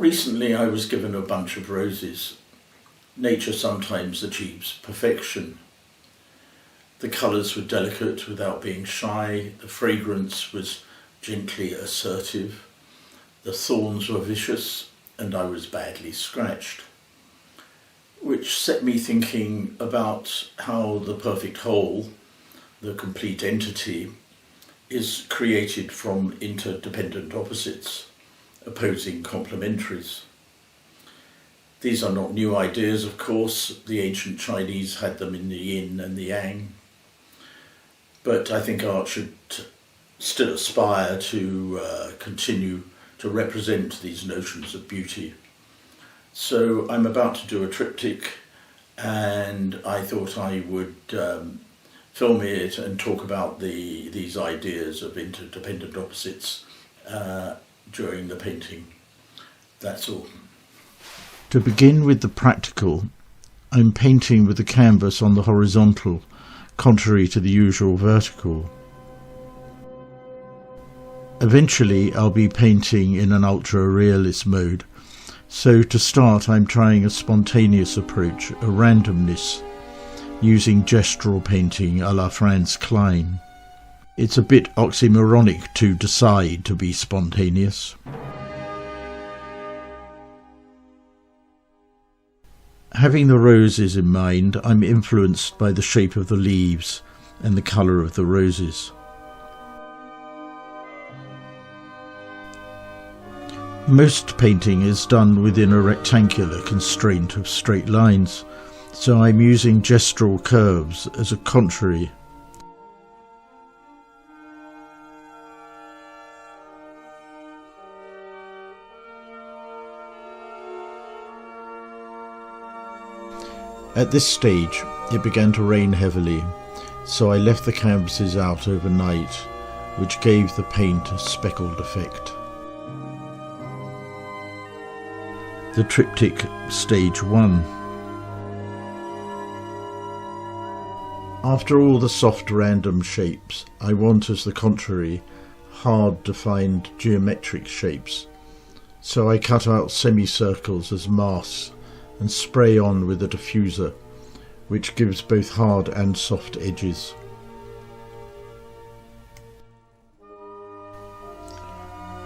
Recently I was given a bunch of roses. Nature sometimes achieves perfection. The colours were delicate without being shy, the fragrance was gently assertive, the thorns were vicious, and I was badly scratched. Which set me thinking about how the perfect whole, the complete entity, is created from interdependent opposites, opposing complementaries. These are not new ideas, of course. The ancient Chinese had them in the yin and the yang. But I think art should still aspire to continue to represent these notions of beauty. So I'm about to do a triptych, and I thought I would film it and talk about these ideas of interdependent opposites during the painting. That's all. To begin with the practical, I'm painting with the canvas on the horizontal, contrary to the usual vertical. Eventually I'll be painting in an ultra-realist mode, so to start I'm trying a spontaneous approach, a randomness, using gestural painting a la Franz Klein. It's a bit oxymoronic to decide to be spontaneous. Having the roses in mind, I'm influenced by the shape of the leaves and the colour of the roses. Most painting is done within a rectangular constraint of straight lines, so I'm using gestural curves as a contrary. At this stage it began to rain heavily, so I left the canvases out overnight, which gave the paint a speckled effect. The Triptych Stage One. After all the soft random shapes, I want, as the contrary, hard defined geometric shapes, so I cut out semicircles as masks and spray on with a diffuser, which gives both hard and soft edges.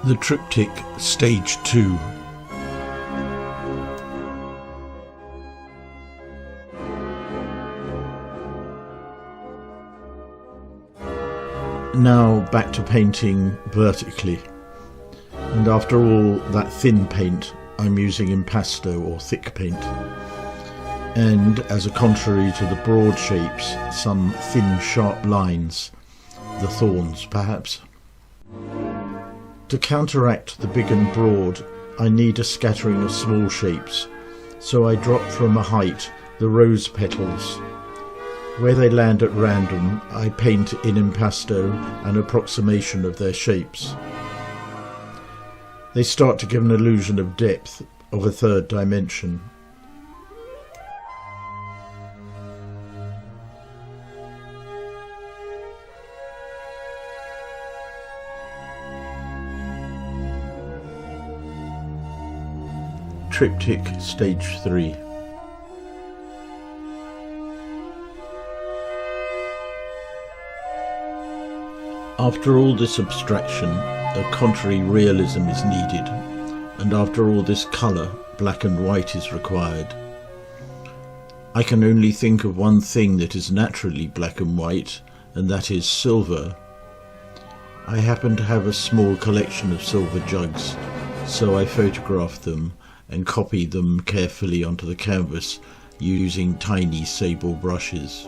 The Triptych Stage Two. Now back to painting vertically, and after all that thin paint I'm using impasto or thick paint, and as a contrary to the broad shapes, some thin sharp lines, the thorns perhaps. To counteract the big and broad I need a scattering of small shapes, so I drop from a height the rose petals. Where they land at random I paint in impasto an approximation of their shapes. They start to give an illusion of depth, of a third dimension. Triptych Stage 3. After all this abstraction, a contrary realism is needed, and after all this colour, black and white is required. I can only think of one thing that is naturally black and white, and that is silver. I happen to have a small collection of silver jugs, so I photographed them and copied them carefully onto the canvas using tiny sable brushes.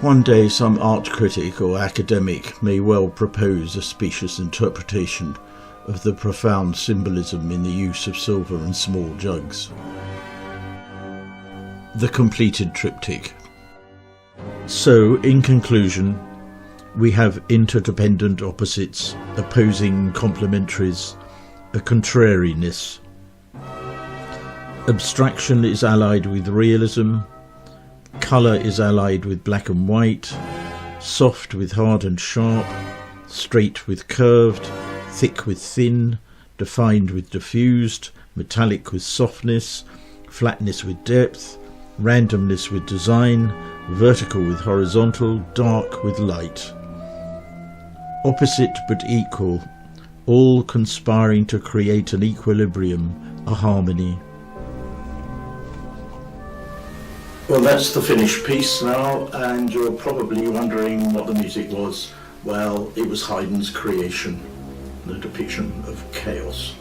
One day some art critic or academic may well propose a specious interpretation of the profound symbolism in the use of silver and small jugs. The completed triptych. So, in conclusion, we have interdependent opposites, opposing complementaries, a contrariness. Abstraction is allied with realism, colour is allied with black and white, soft with hard and sharp, straight with curved, thick with thin, defined with diffused, metallic with softness, flatness with depth, randomness with design, vertical with horizontal, dark with light. Opposite but equal, all conspiring to create an equilibrium, a harmony. Well, that's the finished piece now, and you're probably wondering what the music was. Well, it was Haydn's creation, the depiction of chaos.